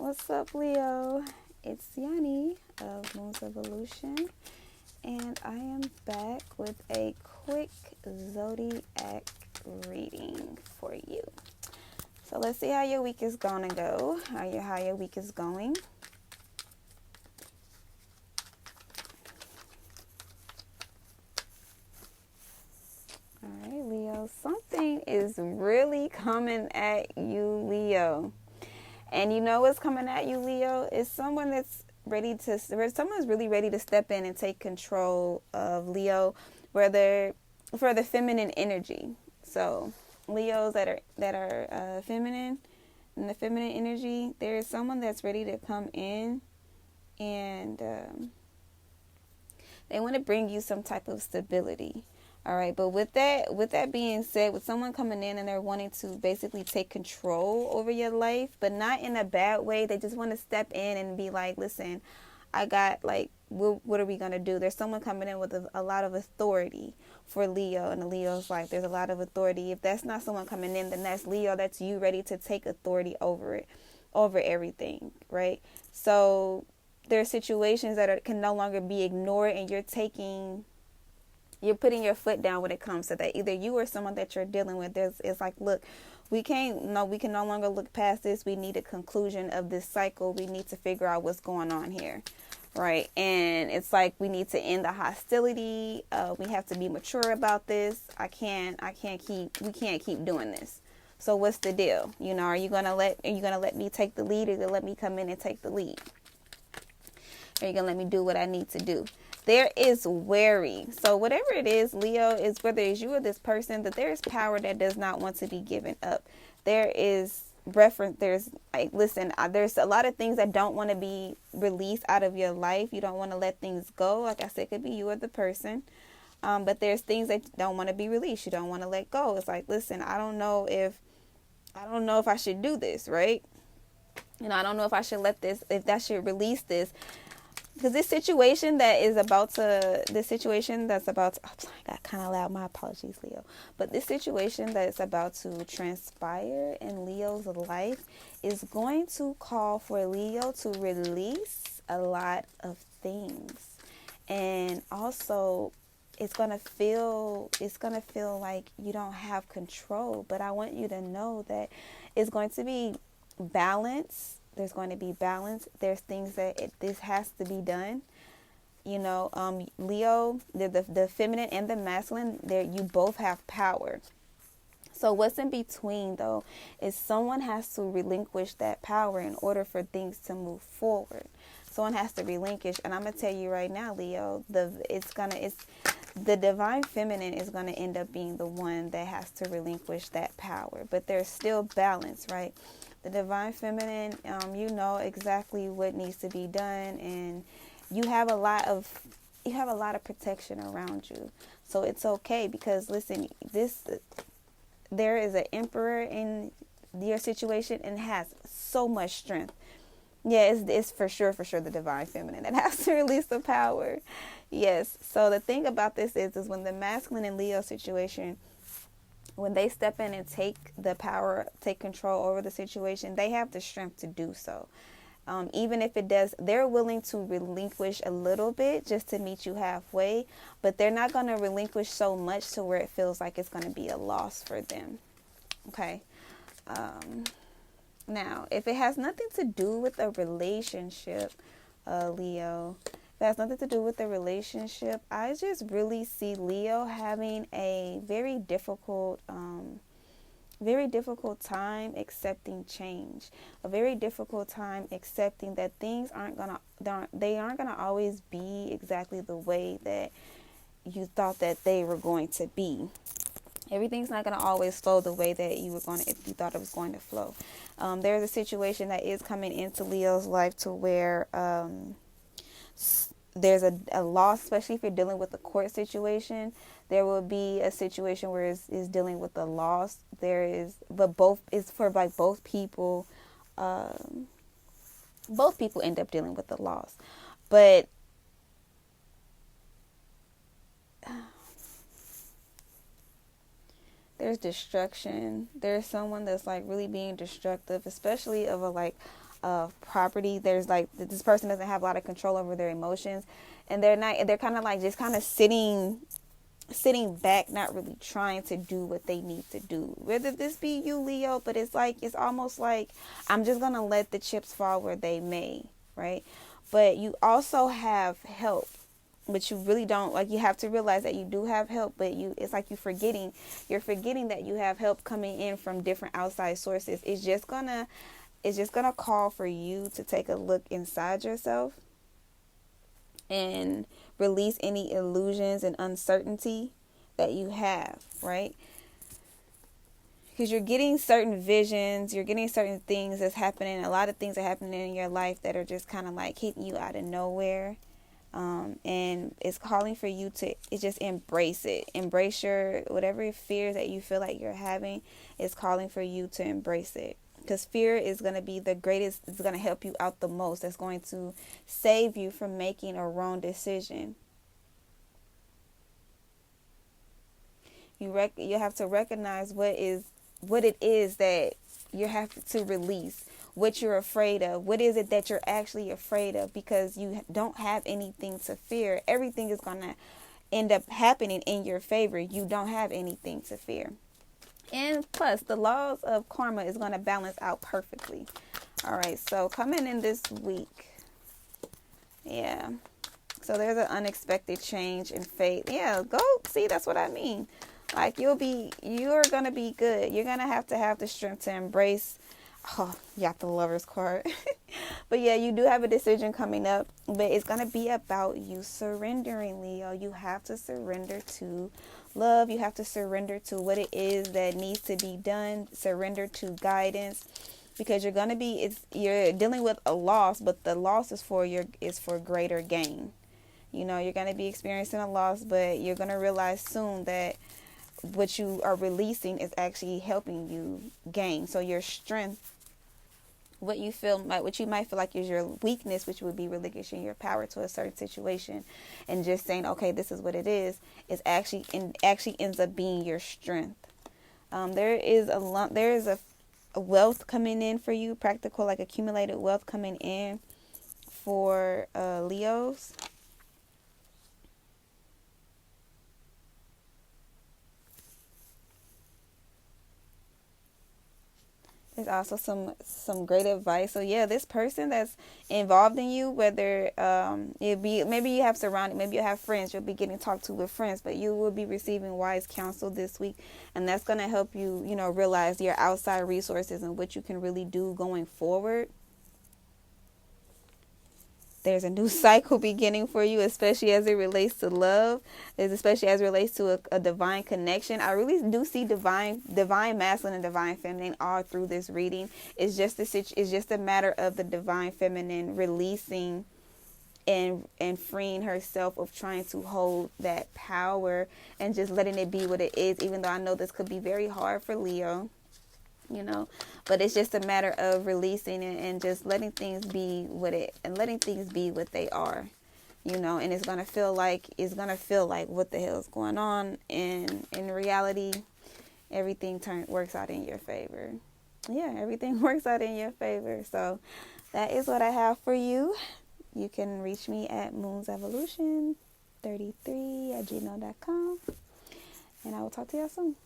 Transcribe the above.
What's up, Leo? It's Yanni of Moon's Evolution, and I am back with a quick zodiac reading for you. So let's see how your week is gonna go. How your week is going. All right, Leo. Something is really coming at you, Leo. And you know what's coming at you, Leo? Is someone that's someone's really ready to step in and take control of Leo, whether for the feminine energy. So Leos that are feminine, in the feminine energy, there is someone that's ready to come in, and they want to bring you some type of stability. All right, but with that being said, with someone coming in and they're wanting to basically take control over your life, but not in a bad way. They just want to step in and be like, listen, I got what are we going to do? There's someone coming in with a lot of authority for Leo in the Leo's life. There's a lot of authority. If that's not someone coming in, then that's Leo. That's you ready to take authority over everything, right? So there are situations that can no longer be ignored, and you're putting your foot down when it comes to that. Either you or someone that you're dealing with, it's like, look, we can no longer look past this. We need a conclusion of this cycle. We need to figure out what's going on here, right? And it's like we need to end the hostility. We have to be mature about this. We can't keep doing this. So what's the deal? Are you gonna let me take the lead, or you gonna let me come in and take the lead? Are you gonna let me do what I need to do? There is worry. So whatever it is, Leo, is whether it's you or this person, that there is power that does not want to be given up. There is there's a lot of things that don't want to be released out of your life. You don't want to let things go. Like I said, it could be you or the person. But there's things that don't want to be released. You don't want to let go. It's like, listen, I don't know if I should do this, right? I don't know if I should if I should release this. Because this situation that's about to, oh, I got kind of loud, my apologies, Leo. But this situation that is about to transpire in Leo's life is going to call for Leo to release a lot of things. And also, it's going to feel like you don't have control. But I want you to know that it's going to be balance. There's going to be balance. There's things that this has to be done. Leo, the feminine and the masculine, you both have power. So what's in between, though, is someone has to relinquish that power in order for things to move forward. Someone has to relinquish, and I'm gonna tell you right now, Leo, the divine feminine is gonna end up being the one that has to relinquish that power. But there's still balance, right? The divine feminine, you know exactly what needs to be done, and you have a lot of protection around you. So it's okay, because listen, there is an emperor in your situation and has so much strength. Yeah, it's for sure the divine feminine that has to release the power. Yes. So the thing about this is when the masculine and Leo situation, when they step in and take the power, take control over the situation, they have the strength to do so. Even if it does, they're willing to relinquish a little bit just to meet you halfway, but they're not going to relinquish so much to where it feels like it's going to be a loss for them. Okay. Now, if it has nothing to do with a relationship, Leo, if it has nothing to do with the relationship, I just really see Leo having a very difficult time accepting change, a very difficult time accepting that things aren't gonna always be exactly the way that you thought that they were going to be. Everything's not going to always flow the way that you thought it was going to flow. There's a situation that is coming into Leo's life to where there's a loss, especially if you're dealing with a court situation. There will be a situation where it's dealing with a loss. It's for like both people. Both people end up dealing with the loss, but there's destruction. There's someone that's like really being destructive, especially of property. There's like, this person doesn't have a lot of control over their emotions, and they're kind of like just kind of sitting back, not really trying to do what they need to do. Whether this be you, Leo, but it's like, it's almost like, I'm just gonna let the chips fall where they may, right? But you also have help, but you really don't. Like, you have to realize that you do have help, but it's like you're forgetting that you have help coming in from different outside sources. It's just gonna call for you to take a look inside yourself and release any illusions and uncertainty that you have, right? Because you're getting certain visions, you're getting certain things that's happening. A lot of things are happening in your life that are just kind of like hitting you out of nowhere. And it's calling for you to just embrace it. Embrace your, whatever fears that you feel like you're having, is calling for you to embrace it. Because fear is going to be the greatest, it's going to help you out the most. It's going to save you from making a wrong decision. You have to recognize what it is that you have to release, what you're afraid of. What is it that you're actually afraid of? Because you don't have anything to fear. Everything is going to end up happening in your favor. You don't have anything to fear. And plus, the laws of karma is going to balance out perfectly. All right, so coming in this week. Yeah. So there's an unexpected change in fate. Yeah, go. See, that's what I mean. Like, you're going to be good. You're going to have the strength to embrace. Oh, you got the Lover's card. But yeah, you do have a decision coming up. But it's going to be about you surrendering, Leo. You have to surrender to love. You have to surrender to what it is that needs to be done. Surrender to guidance. Because you're dealing with a loss, but the loss is for greater gain. You know, you're going to be experiencing a loss, but you're going to realize soon that what you are releasing is actually helping you gain. So your strength, what you might feel like is your weakness, which would be relinquishing your power to a certain situation and just saying, okay, this is what it is actually ends up being your strength. There is a wealth coming in for you, practical, like accumulated wealth coming in for Leos. There's also some great advice. So yeah, this person that's involved in you, whether it be, maybe you have maybe you have friends, you'll be getting talked to with friends, but you will be receiving wise counsel this week, and that's going to help you, realize your outside resources and what you can really do going forward. There's a new cycle beginning for you, especially as it relates to love, especially as it relates to a divine connection. I really do see divine masculine and divine feminine all through this reading. It's just a matter of the divine feminine releasing and freeing herself of trying to hold that power and just letting it be what it is, even though I know this could be very hard for Leo. But it's just a matter of releasing it and just letting things be what they are, and it's going to feel like what the hell is going on, and in reality, everything works out in your favor. Yeah, everything works out in your favor. So that is what I have for you. You can reach me at moonsevolution33@gmail.com, and I will talk to y'all soon.